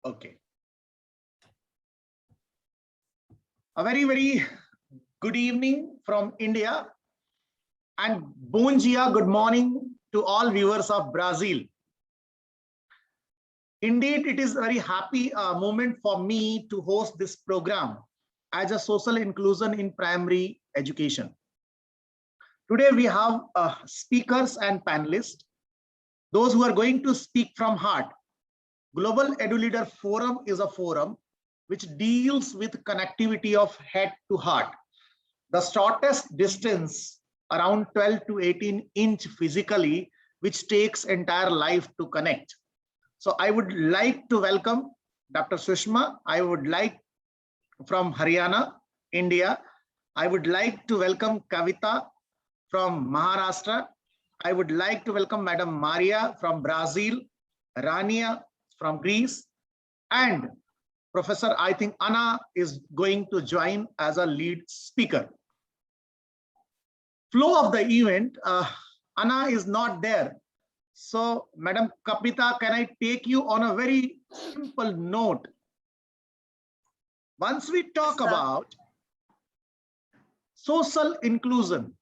Okay. A very good evening from India and bom dia, good morning to all viewers of Brazil. Indeed, it is a very happy moment for me to host this program as a social inclusion in primary education. Today we have speakers and panelists, those who are going to speak from heart. Global EduLeader Forum is a forum which deals with connectivity of head to heart. The shortest distance around 12 to 18 inch physically, which takes entire life to connect. So I would like to welcome Dr. Sushma. I would like from Haryana, India. I would like to welcome Kavita from Maharashtra. I would like to welcome Madam Maria from Brazil, Rania from Greece, and Professor, I think Anna is going to join as a lead speaker. Flow of the event, Anna is not there. So, Madam Kapita, can I take you on a very simple note? Once we talk about social inclusion,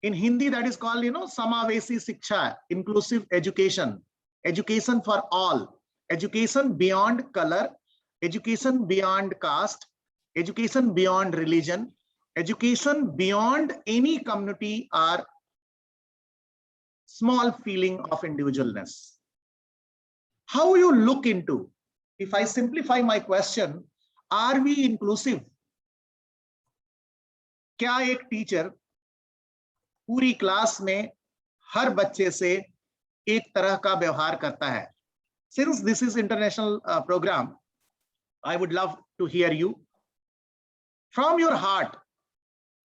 in Hindi that is called, Samavesi Shiksha, inclusive education, education for all, education beyond color, education beyond caste, education beyond religion, education beyond any community or small feeling of individualness. How you look into, if I simplify my question, are we inclusive? क्या एक teacher पूरी class में हर बच्चे से एक तरह का व्यवहार करता है? Since this is international program, I would love to hear you. From your heart,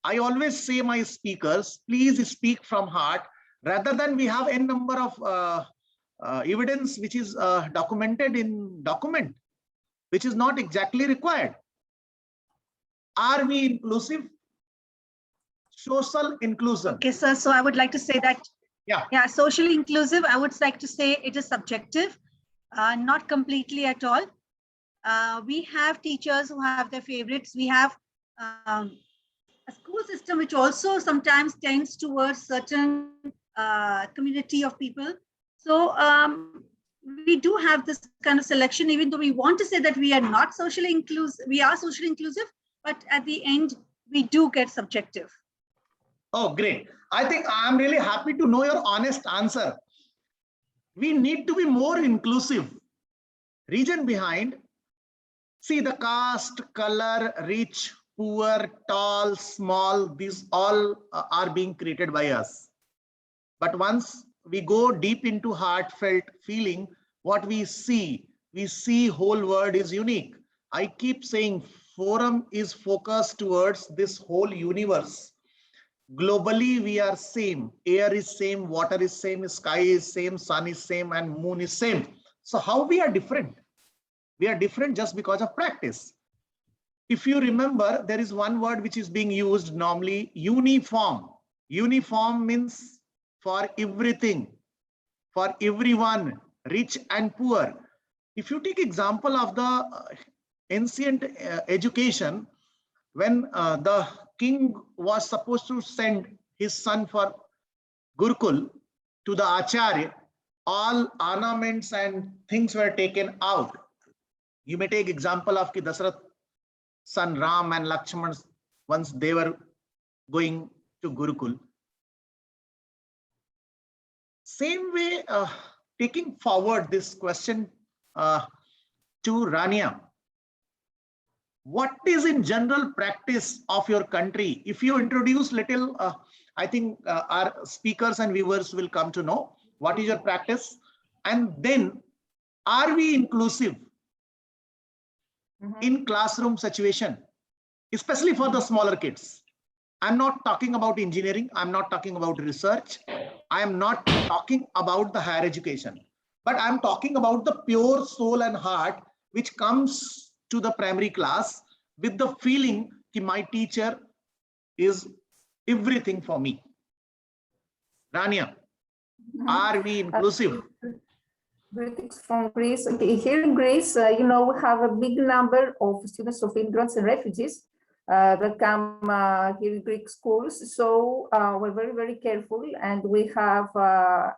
I always say my speakers, please speak from heart rather than we have n number of evidence which is documented in document, which is not exactly required. Are we inclusive? Social inclusion. Okay, sir. So I would like to say that, yeah, socially inclusive, I would like to say it is subjective, not completely at all. We have teachers who have their favorites. We have a school system which also sometimes tends towards certain community of people. So we do have this kind of selection, even though we want to say that we are not socially inclusive, we are socially inclusive, but at the end, we do get subjective. Oh, great. I think I'm really happy to know your honest answer. We need to be more inclusive. Reason behind, see the caste, color, rich, poor, tall, small, these all are being created by us. But once we go deep into heartfelt feeling, what we see whole world is unique. I keep saying forum is focused towards this whole universe. Globally, we are same. Air is same, water is same, sky is same, sun is same, and moon is same. So how we are different? We are different just because of practice. If you remember, there is one word which is being used normally, uniform. Uniform means for everything, for everyone, rich and poor. If you take example of the ancient education, when the king was supposed to send his son for Gurukul to the Acharya, all ornaments and things were taken out. You may take example of Ki Dasarath son Ram and Lakshman once they were going to Gurukul. Same way, taking forward this question to Rania. What is in general practice of your country? If you introduce little, I think our speakers and viewers will come to know what is your practice. And then, are we inclusive in classroom situation, especially for the smaller kids? I'm not talking about engineering. I'm not talking about research. I am not talking about the higher education, but I'm talking about the pure soul and heart, which comes to the primary class with the feeling that my teacher is everything for me. Rania, are we inclusive? Greetings from Greece. Okay, here in Greece, you know, we have a big number of students of immigrants and refugees that come here in Greek schools. So we're very, very careful, and we have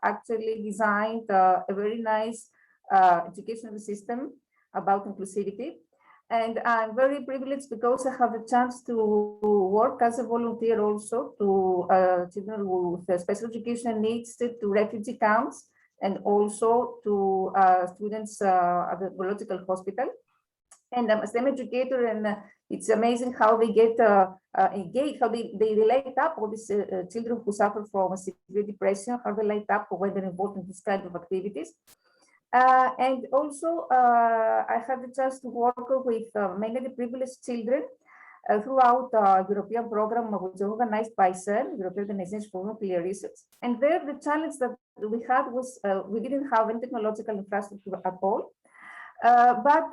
actually designed a very nice educational system about inclusivity. And I'm very privileged because I have a chance to work as a volunteer also to children with special education needs, to refugee camps, and also to students at the biological hospital. And I'm a STEM educator, and it's amazing how they get engaged, how they light up, all these children who suffer from severe depression, how they light up when they're involved in this kind of activities. And also, I had the chance to work with many privileged children throughout the European program, which was organized by CERN, European Organization for Nuclear Research. And there, the challenge that we had was we didn't have any technological infrastructure at all. But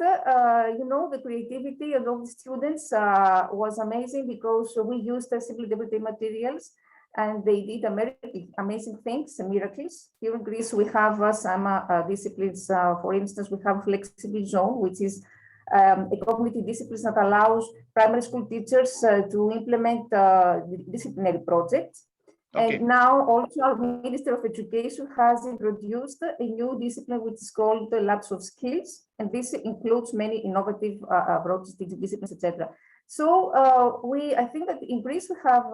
you know, the creativity of all the students was amazing because we used simply everyday materials, and they did amazing things and miracles. Here in Greece, we have some disciplines. For instance, we have flexible zone, which is a cognitive discipline that allows primary school teachers to implement disciplinary projects. Okay. And now also our Minister of Education has introduced a new discipline which is called the Labs of Skills, and this includes many innovative approaches, disciplines, etc. So I think that in Greece we have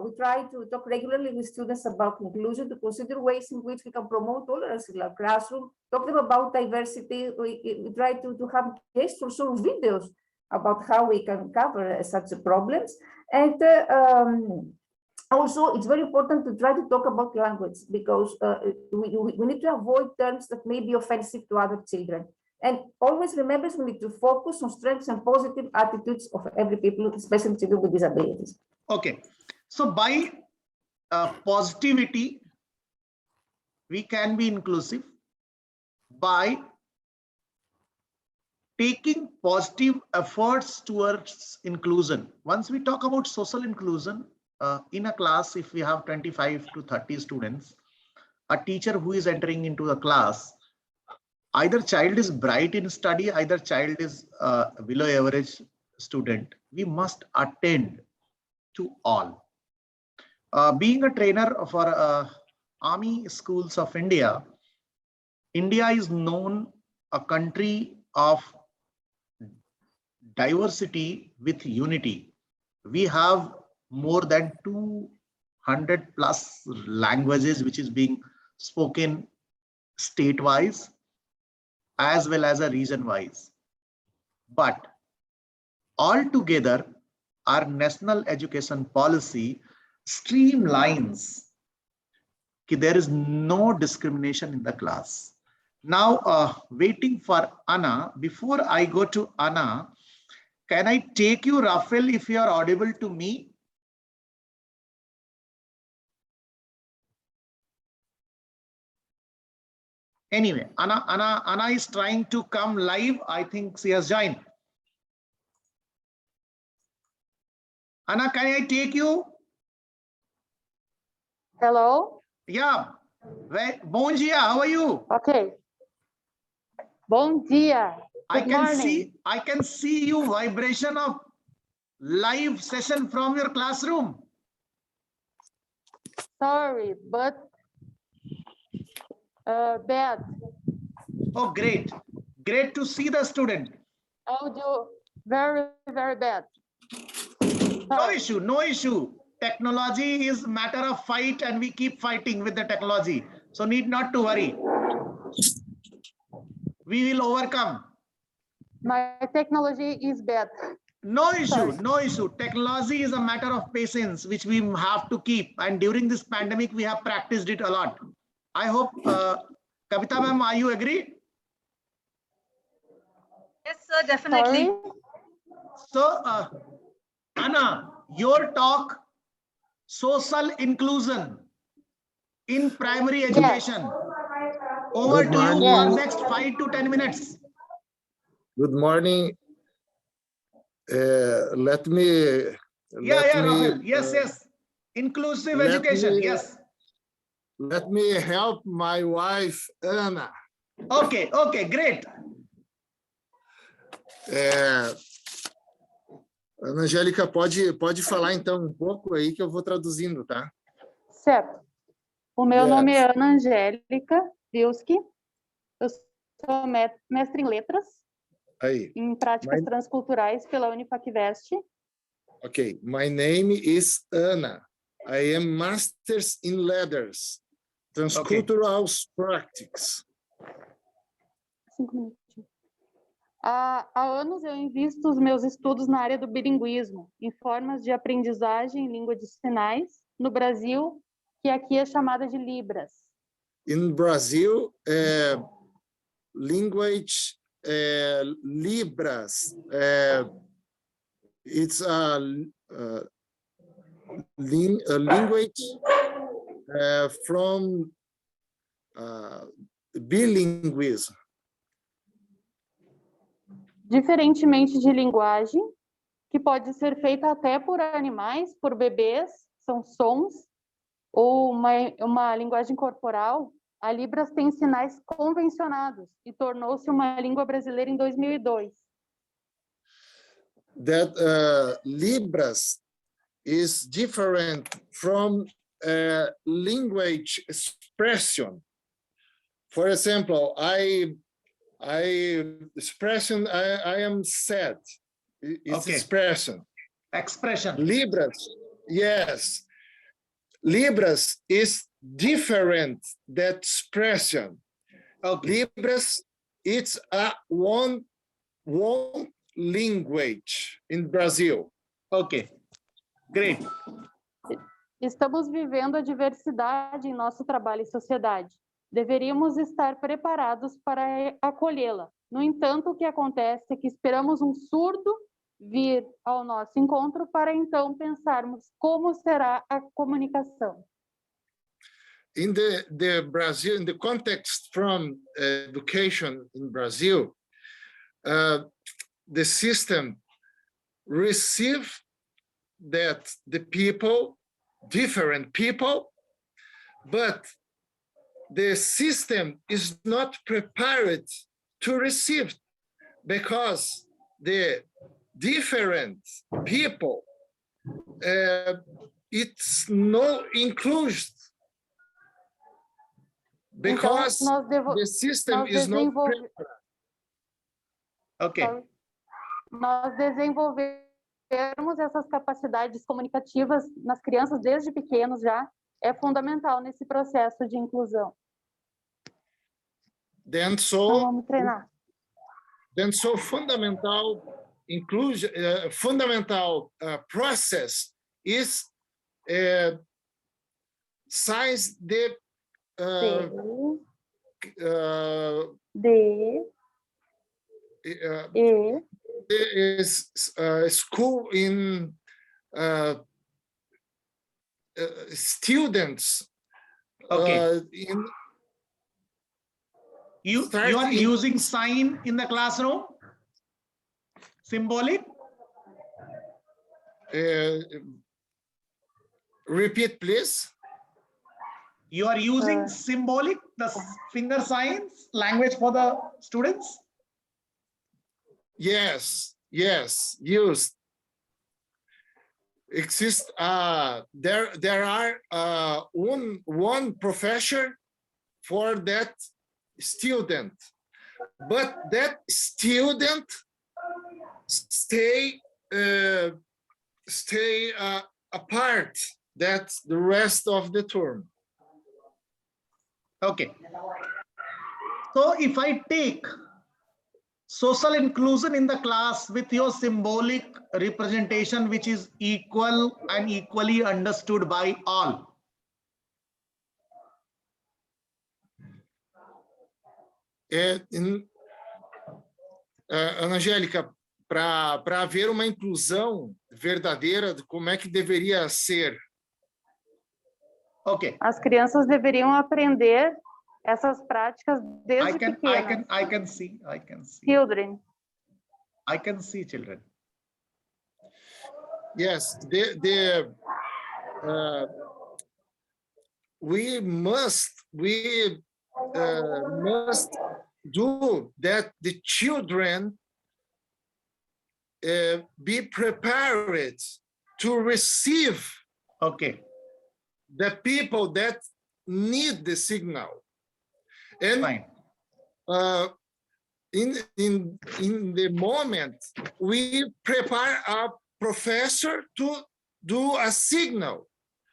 we try to talk regularly with students about inclusion, to consider ways in which we can promote tolerance in our classroom, talk to them about diversity. We try to have guests or short videos about how we can cover such problems. And also, it's very important to try to talk about language, because we need to avoid terms that may be offensive to other children. And always remember, we need to focus on strengths and positive attitudes of every people, especially children with disabilities. Okay, so by positivity, we can be inclusive by taking positive efforts towards inclusion. Once we talk about social inclusion, in a class, if we have 25 to 30 students, a teacher who is entering into a class, either child is bright in study, either child is below average student, we must attend to all. Being a trainer for Army Schools of India, India is known a country of diversity with unity. We have more than 200 plus languages which is being spoken state-wise as well as a region-wise. But altogether, our national education policy streamlines that there is no discrimination in the class. Now, waiting for Anna. Before I go to Anna, can I take you, Rafael, if you are audible to me? Anyway, Anna is trying to come live. I think she has joined. Anna, can I take you? Hello. Yeah. Bon dia. How are you? Okay. Bon dia. Good morning. I can see you vibration of live session from your classroom. Sorry, but bad. Oh, great. Great to see the student. Audio very, very bad. No issue, no issue. Technology is matter of fight, and we keep fighting with the technology. So need not to worry. We will overcome. My technology is bad. No issue, no issue. Technology is a matter of patience, which we have to keep. And during this pandemic, we have practiced it a lot. I hope, Kavita ma'am, are you agree? Yes, sir, definitely. Sorry? So, Anna, your talk, social inclusion in primary education. Yes. Over to you for next 5 to 10 minutes. Good morning. Let me. Rahul. Yes. Inclusive education. Yes. Let me help my wife, Anna. Okay, okay, great. Ana Angélica, pode falar então um pouco aí que eu vou traduzindo, tá? Certo. O meu nome Yes. é Ana Angélica Vilski. Eu sou mestre em letras, Aí. em práticas transculturais pela Unifacvest. Okay, my name is Ana. I am Masters in Letters, Transcultural Practices. 5 minutinhos. Há anos eu invisto os meus estudos na área do bilinguismo, em formas de aprendizagem em língua de sinais, no Brasil, que aqui é chamada de Libras. In Brazil, language Libras. It's a language from bilinguism. Diferentemente de linguagem, que pode ser feita até por animais, por bebês, são sons, ou uma linguagem corporal, a Libras tem sinais convencionados e tornou-se uma língua brasileira em 2002. That Libras is different from language expression. For example, I am sad. It's Okay. expression. Libras, yes. Libras is different that expression. Okay. Libras, it's a one language in Brazil. Okay, great. Estamos vivendo a diversidade em nosso trabalho e sociedade. Deveríamos estar preparados para acolhê-la. No entanto, o que acontece é que esperamos um surdo vir ao nosso encontro para então pensarmos como será a comunicação. In the Brazil, in the context from education in Brazil, the system receive that the people, different people, but the system is not prepared to receive because the different people, it's no inclusion because então, the system is not prepared. Okay. Nós desenvolvermos essas capacidades comunicativas nas crianças desde pequenos já é fundamental nesse processo de inclusão. Then vamos treinar. Fundamental inclusion, fundamental process is science is school in students. Okay. In You are using sign in the classroom? Symbolic? Repeat, please. You are using symbolic, the finger signs, language for the students? Yes, used. Exist. There are one professor for that student, but that student stay apart. That's the rest of the term. Okay. So if I take social inclusion in the class with your symbolic representation, which is equal and equally understood by all. Ana Angélica, para haver uma inclusão verdadeira, como é que deveria ser? Okay. As crianças deveriam aprender essas práticas desde pequenas. I can see. Children. I can see children. Yes, we must do that the children be prepared to receive Okay. the people that need the signal. And Fine. In the moment, we prepare a professor to do a signal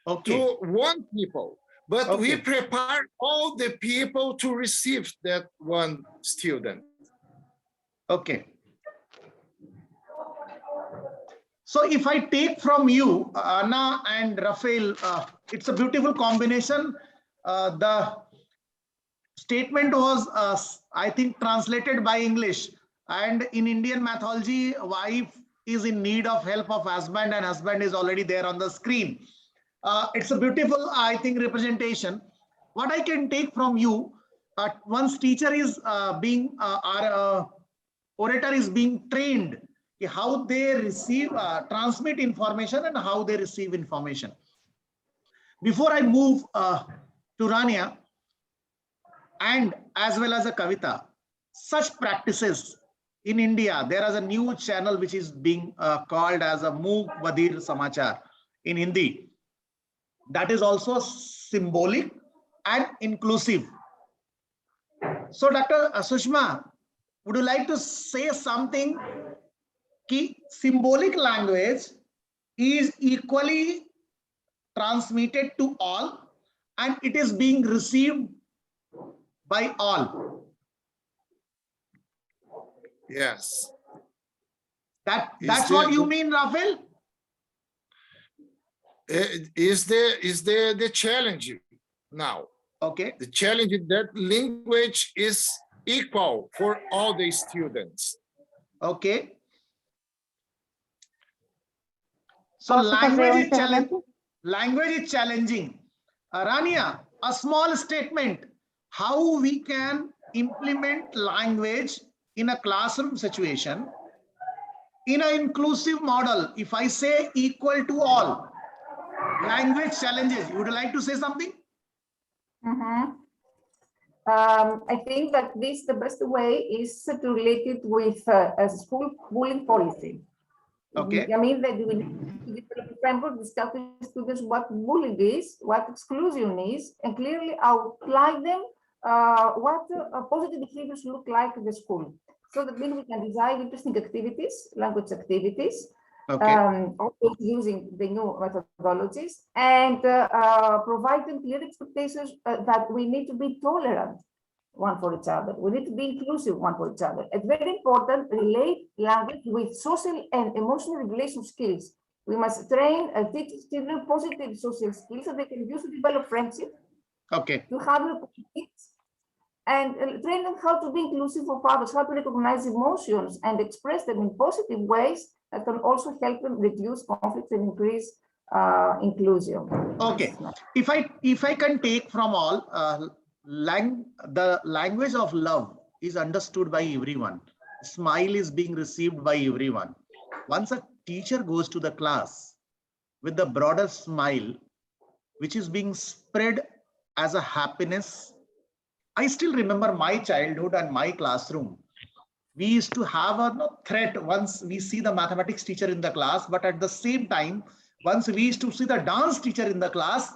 Okay. to one people, but we Okay. prepare all the people to receive that one student. Okay. So if I take from you, Anna and Rafael, it's a beautiful combination. The statement was, I think, translated by English. And in Indian mythology, wife is in need of help of husband, and husband is already there on the screen. It's a beautiful, I think, representation. What I can take from you, once teacher is our orator is being trained, how they receive, transmit information and how they receive information. Before I move to Rania, and as well as a Kavita, such practices in India, there is a new channel which is being called as a Mook Badhir Samachar in Hindi. That is also symbolic and inclusive. So Dr. Sushma, would you like to say something? Ki symbolic language is equally transmitted to all and it is being received by all. Yes. That's what you mean, Rafael? Is the challenge now. Okay. The challenge is that language is equal for all the students. Okay. So language is challenging. Rania, a small statement, how we can implement language in a classroom situation in an inclusive model. If I say equal to all, language challenges, would you like to say something? I think that the best way is to relate it with a school bullying policy. Okay. I mean that we need to develop a framework, discuss with students what bullying is, what exclusion is, and clearly outline them what positive behaviors look like in the school. So that means we can design interesting activities, language activities, Okay. also using the new methodologies, and provide them clear expectations that we need to be tolerant one for each other. We need to be inclusive one for each other. It's very important, relate language with social and emotional regulation skills. We must train and teach children positive social skills so they can use to develop friendship, Okay. to handle conflicts, and train them how to be inclusive of others, how to recognize emotions and express them in positive ways that can also help them reduce conflicts and increase inclusion. Okay. If I can take from all, the language of love is understood by everyone. Smile is being received by everyone. Once a teacher goes to the class with the broader smile, which is being spread as a happiness. I still remember my childhood and my classroom. We used to have a threat once we see the mathematics teacher in the class, but at the same time, once we used to see the dance teacher in the class,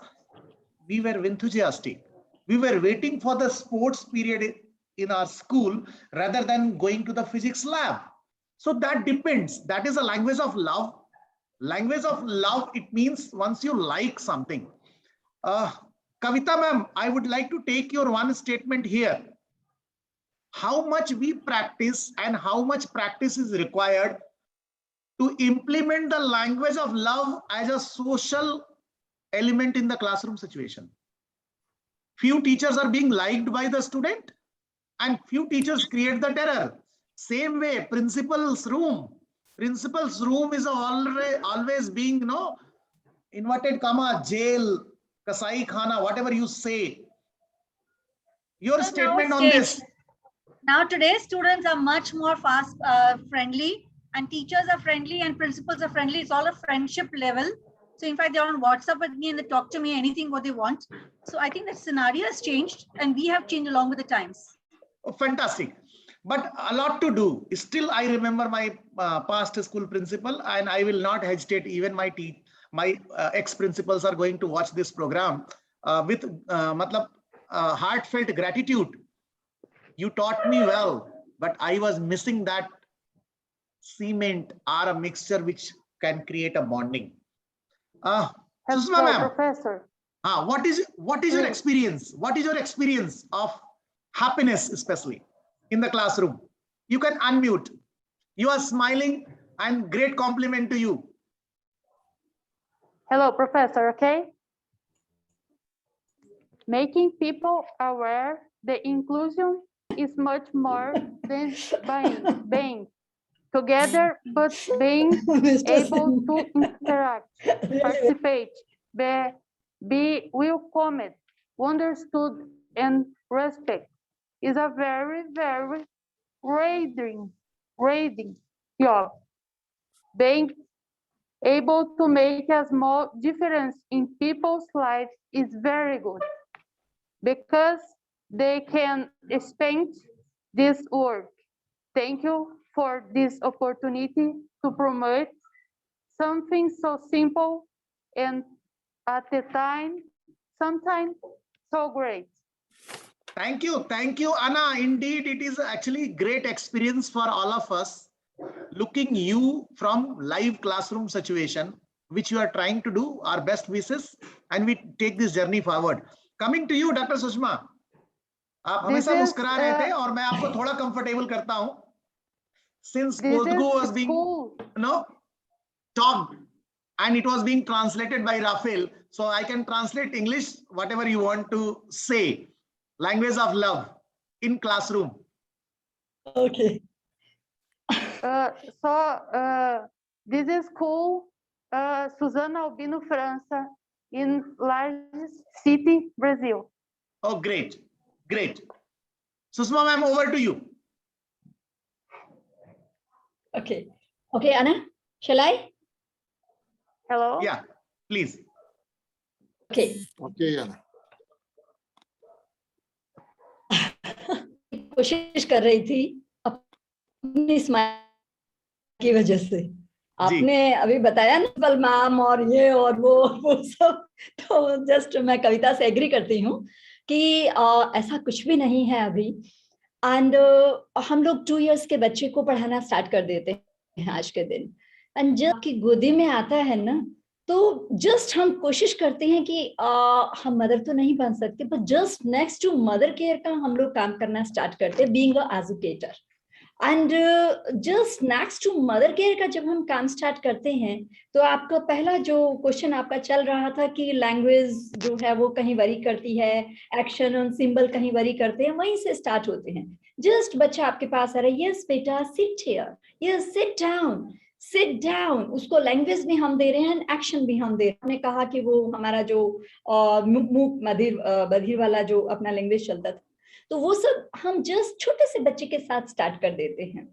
we were enthusiastic. We were waiting for the sports period in our school rather than going to the physics lab. So that depends. That is a language of love. Language of love, it means once you like something. Kavita ma'am, I would like to take your one statement here. How much we practice and how much practice is required to implement the language of love as a social element in the classroom situation. Few teachers are being liked by the student and few teachers create the terror. Same way, principal's room is always being, inverted comma, jail, kasai khana, whatever you say. Your statement on this. Now today's students are much more fast friendly, and teachers are friendly and principals are friendly. It's all a friendship level. So in fact, they're on WhatsApp with me and they talk to me anything what they want. So I think the scenario has changed and we have changed along with the times. Fantastic. But a lot to do. Still, I remember my past school principal, and I will not hesitate. Even my ex-principals are going to watch this program with heartfelt gratitude. You taught me well, but I was missing that cement or a mixture which can create a bonding. Susma ma'am, Professor. what is your experience? What is your experience of happiness, especially in the classroom? You can unmute. You are smiling, and great compliment to you. Hello, Professor, okay? Making people aware the inclusion is much more than being together, but being able to interact, participate, be welcomed, understood, and respect is a very, very rating job. Being able to make a small difference in people's lives is very good because they can spend this work. Thank you for this opportunity to promote something so simple and at the time, sometimes so great. Thank you, Anna. Indeed, it is actually great experience for all of us, looking you from live classroom situation, which you are trying to do. Our best wishes, and we take this journey forward. Coming to you, Dr. Sushma. आप हमेशा मुस्कुरा रहे थे और मैं आपको थोड़ा comfortable करता हूं. Since Kothgu was being talked and it was being translated by Rafael, so I can translate English, whatever you want to say. Language of love in classroom. Okay. This is school, Susana Albino França, in large city, Brazil. Oh, great. Susma ma'am, over to you. Okay, Anna, shall I? Hello? Yeah, please. Okay, Anna. कोशिश कर रही थी अपनी smile की वजह से. आपने अभी बताया ना बल मैम और ये और वो सब, तो जस्ट मैं कविता से एग्री करती हूँ कि ऐसा कुछ भी नहीं है अभी. एंड हम लोग 2 इयर्स के बच्चे को पढ़ाना स्टार्ट कर देते हैं आज के दिन. एंड जब आपकी गोदी में आता है ना, तो जस्ट हम कोशिश करते हैं कि हम मदर तो नहीं बन सकते, पर just next to mother care का हम लोग काम करना स्टार्ट करते हैं, being a educator. And just next to mother care का जब हम काम स्टार्ट करते हैं, तो आपका पहला जो क्वेश्चन आपका चल रहा था कि लैंग्वेज जो है वो कहीं वरी करती है, एक्शन और सिंबल कहीं वरी करते हैं, वहीं से स्टार्ट होते हैं. जस्ट बच्चा आपके पास आ रहा है, यस बेटा sit here, yes sit down, उसको लैंग्वेज भी हम दे रहे हैं, एक्शन भी हम दे रहे हैं. हमने कहा कि वो हमारा जो मूक बधिर वाला जो अपना लैंग्वेज चलता था, तो वो सब हम जस्ट छोटे से बच्चे के साथ स्टार्ट कर देते हैं.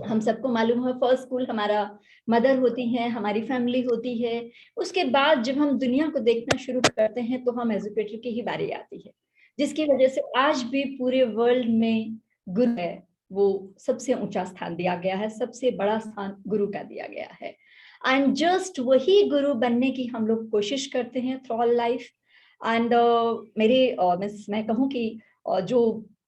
हम सबको मालूम है फर्स्ट स्कूल हमारा मदर होती है, हमारी फैमिली होती है. उसके बाद जब हम दुनिया को देखना शुरू करते हैं तो हम एजुकेटर की ही बारी आती है, जिसकी वजह से आज भी पूरे वर्ल्ड में गुरु है वो सबसे ऊंचा स्थान दिया गया है, सबसे बड़ा स्थान गुरु का दिया गया है. एंड जस्ट वही गुरु बनने की हम लोग कोशिश करते हैं थ्रू ऑल लाइफ. एंड मैं कहूँ कि जो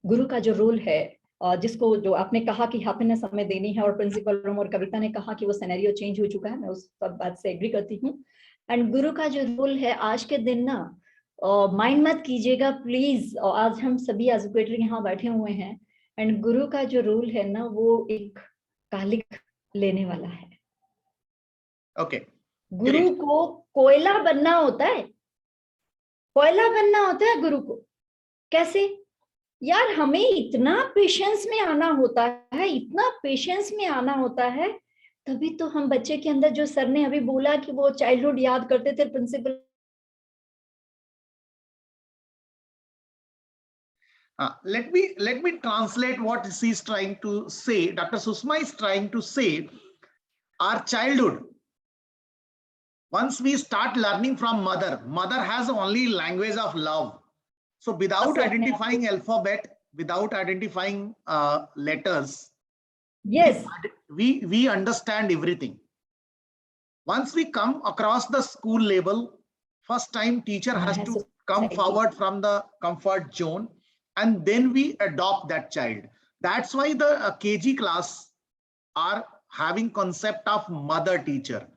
गुरु का जो रोल है, जिसको जो आपने कहा कि हैप्पीनेस हमें देनी है, और प्रिंसिपल रूम और कविता ने कहा कि वो सिनेरियो चेंज हो चुका है, मैं उस सब बात से एग्री करती हूँ. एंड गुरु का जो रोल है आज के दिन ना, माइंड मत कीजिएगा प्लीज, आज हम सभी एजुकेटर यहाँ बैठे हुए हैं, एंड गुरु का जो रोल है ना वो एक कालिक लेने वाला है. ओके. गुरु को कोयला बनना होता है, कोयला बनना होता है गुरु को. कैसे यार, हमें इतना पेशेंस में आना होता है, इतना पेशेंस में आना होता है, तभी तो हम बच्चे के अंदर, जो सर ने अभी बोला कि वो चाइल्डहुड याद करते थे, principal. Let me translate what she is trying to say. Dr. Susma is trying to say, our childhood, once we start learning from mother has only language of love. So without identifying alphabet, without identifying letters, Yes. we understand everything. Once we come across the school level, first time teacher has to come forward from the comfort zone, and then we adopt that child. That's why the KG class are having concept of mother teacher.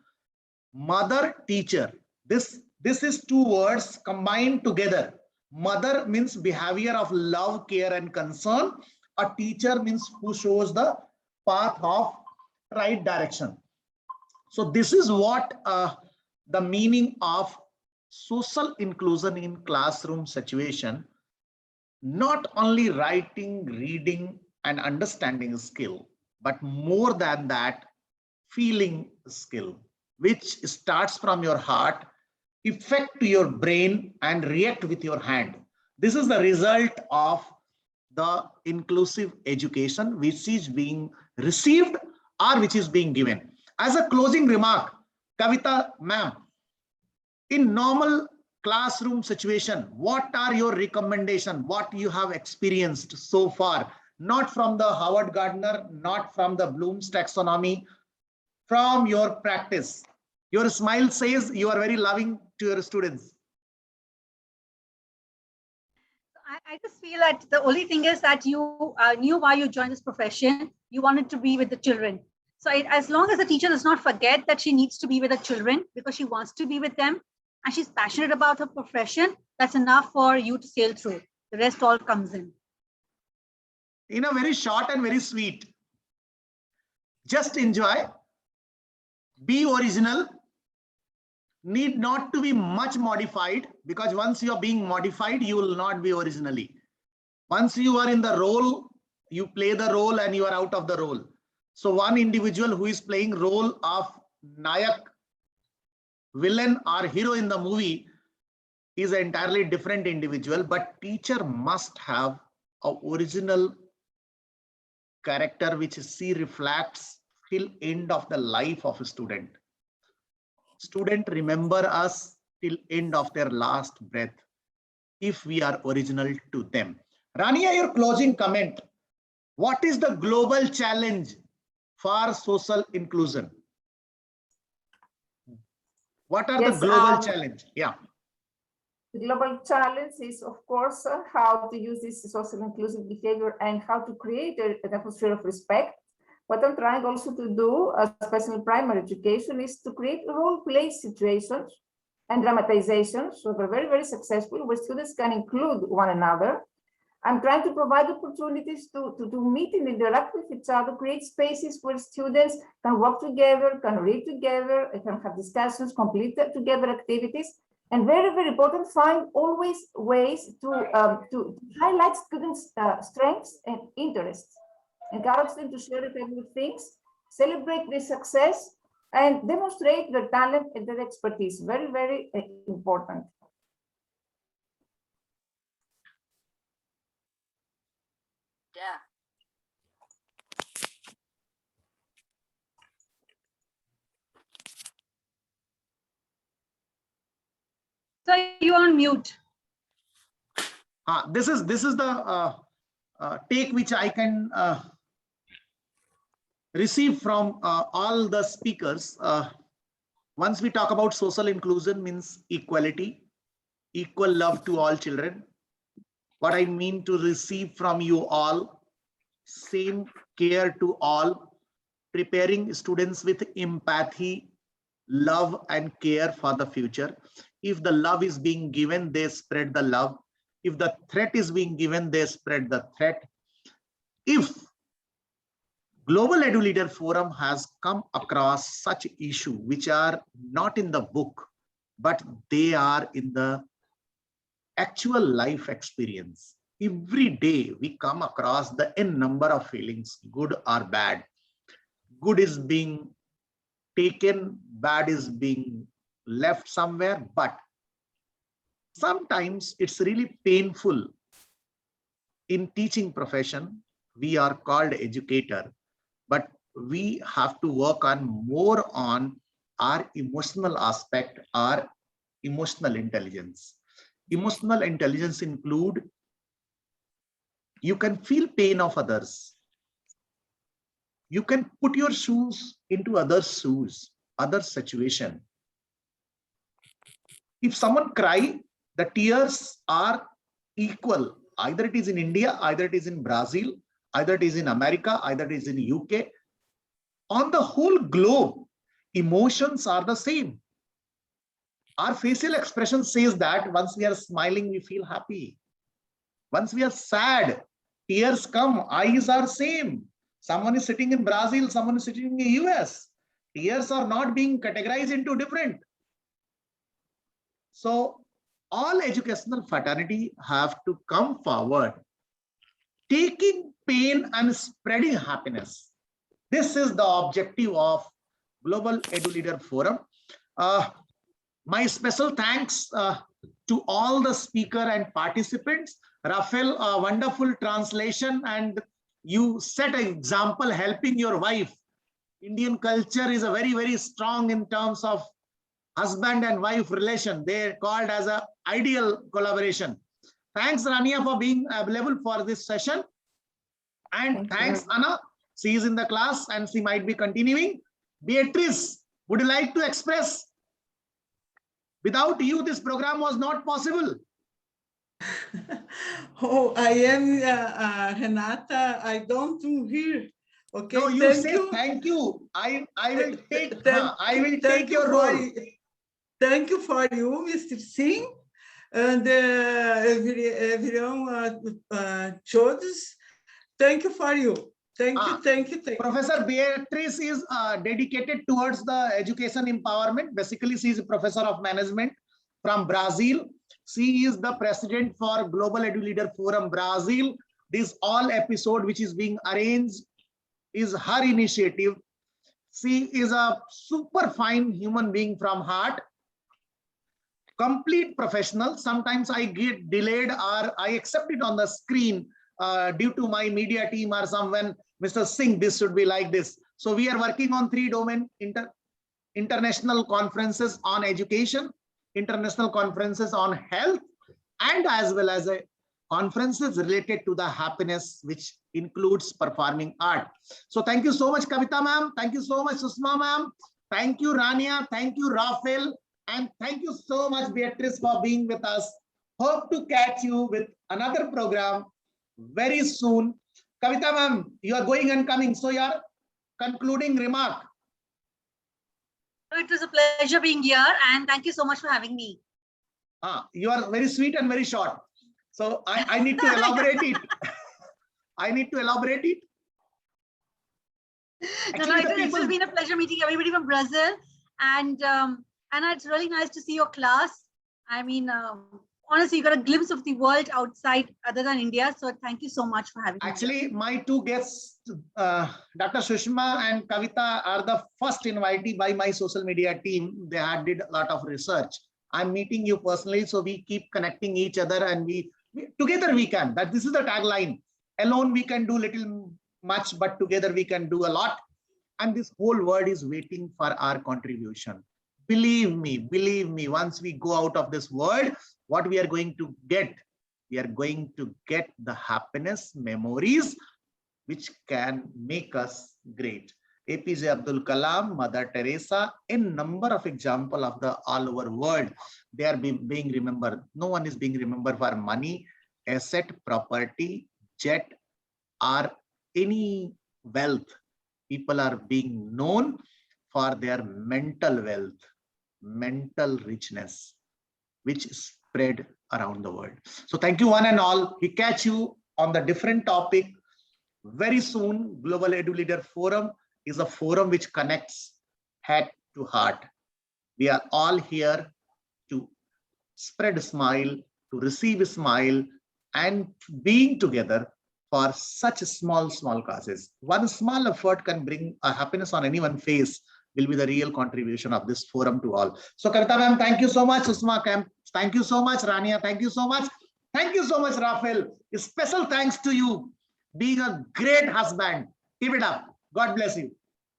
Mother teacher. This is two words combined together. Mother means behavior of love, care, and concern. A teacher means who shows the path of right direction. So this is what the meaning of social inclusion in classroom situation. Not only writing, reading, and understanding skill, but more than that, feeling skill, which starts from your heart, affect to your brain, and react with your hand. This is the result of the inclusive education which is being received or which is being given. As a closing remark, Kavita ma'am, in normal classroom situation, what are your recommendations? What you have experienced so far? Not from the Howard Gardner, not from the Bloom's taxonomy, from your practice. Your smile says you are very loving to your students. I just feel that the only thing is that you knew why you joined this profession. You wanted to be with the children. So as long as the teacher does not forget that she needs to be with the children because she wants to be with them and she's passionate about her profession, that's enough for you to sail through. The rest all comes in. In a very short and very sweet. Just enjoy. Be original. Need not to be much modified, because once you are being modified, you will not be originally. Once you are in the role, you play the role and you are out of the role. So one individual who is playing role of Nayak, villain or hero in the movie is an entirely different individual, but teacher must have an original character which she reflects till end of the life of a student. Student remember us till end of their last breath if we are original to them. Rania, your closing comment. What is the global challenge for social inclusion? What are the global challenge? Yeah. The global challenge is, of course, how to use this social inclusive behavior and how to create an atmosphere of respect. What I'm trying also to do, especially in primary education, is to create role-play situations and dramatizations. So they're very, very successful, where students can include one another. I'm trying to provide opportunities to meet and interact with each other, create spaces where students can work together, can read together, can have discussions, complete together activities. And very, very important, find always ways to highlight students' strengths and interests. Encourage them to share the things, celebrate their success, and demonstrate their talent and their expertise. Very, very important. Yeah. So you're on mute. This is the take which I can receive from all the speakers. Once we talk about social inclusion, means equality, equal love to all children. What I mean to receive from you all, same care to all, preparing students with empathy, love and care for the future. If the love is being given, they spread the love. If the threat is being given, they spread the threat. If Global EduLeader Forum has come across such issues which are not in the book, but they are in the actual life experience. Every day we come across the n number of feelings, good or bad. Good is being taken, bad is being left somewhere, but sometimes it's really painful. In teaching profession, we are called educator, but we have to work on more on our emotional aspect, our emotional intelligence. Emotional intelligence include You can feel pain of others. You can put your shoes into others' shoes, others' situation. If someone cry, the tears are equal. Either it is in India, either it is in Brazil, either it is in America, either it is in UK. On the whole globe, emotions are the same. Our facial expression says that once we are smiling, we feel happy. Once we are sad, tears come, eyes are same. Someone is sitting in Brazil, someone is sitting in the US. Tears are not being categorized into different. So all educational fraternity have to come forward, taking pain and spreading happiness. This is the objective of Global Edu Leader Forum. My special thanks to all the speaker and participants. Rafael, a wonderful translation, and you set an example helping your wife. Indian culture is a very, very strong in terms of husband and wife relation. They're called as an ideal collaboration. Thanks, Rania, for being available for this session. And thanks, Anna. She is in the class and she might be continuing. Beatrice, would you like to express? Without you, this program was not possible. Oh, I am Renata. I don't do here. Okay. No, you say thank you. I will take. I will take your role. Thank you for you, Mr. Singh, and everyone todos. Thank you for you. Thank you. Professor Beatrice is dedicated towards the education empowerment. Basically, she is a professor of management from Brazil. She is the president for Global Edu Leader Forum Brazil. This all episode which is being arranged is her initiative. She is a super fine human being from heart. Complete professional. Sometimes I get delayed or I accept it on the screen due to my media team or someone, Mr. Singh, this should be like this. So we are working on 3 domain international conferences on education, international conferences on health, and as well as conferences related to the happiness, which includes performing art. So thank you so much, Kavita ma'am. Thank you so much, Susma ma'am. Thank you, Rania. Thank you, Rafael. And thank you so much, Beatrice, for being with us. Hope to catch you with another program very soon. Kavita ma'am, you are going and coming. So your concluding remark. It was a pleasure being here, and thank you so much for having me. You are very sweet and very short. So I need to elaborate it. I need to elaborate it. Actually, It's been a pleasure meeting everybody from Brazil, and it's really nice to see your class. I mean, honestly, you got a glimpse of the world outside other than India. So thank you so much for having me. Actually, my 2 guests, Dr. Sushma and Kavita, are the first invitee by my social media team. They had did a lot of research. I'm meeting you personally, so we keep connecting each other, and we together we can. That this is the tagline. Alone we can do little much, but together we can do a lot. And this whole world is waiting for our contribution. Believe me, once we go out of this world, what we are going to get? We are going to get the happiness, memories, which can make us great. APJ Abdul Kalam, Mother Teresa, a number of examples of the all over world, they are being remembered. No one is being remembered for money, asset, property, jet, or any wealth. People are being known for their mental wealth, mental richness, which spread around the world. So thank you one and all. We catch you on the different topic very soon. Global Edu Leader Forum is a forum which connects head to heart. We are all here to spread a smile, to receive a smile, and being together for such small causes. One small effort can bring a happiness on anyone's face, will be the real contribution of this forum to all. So Kavita ma'am, thank you so much. Usma Camp, thank you so much. Rania, thank you so much. Thank you so much, Rafael. A special thanks to you, being a great husband. Keep it up. God bless you.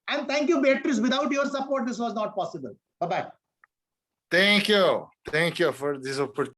And thank you, Beatrice. Without your support, this was not possible. Bye-bye. Thank you. Thank you for this opportunity.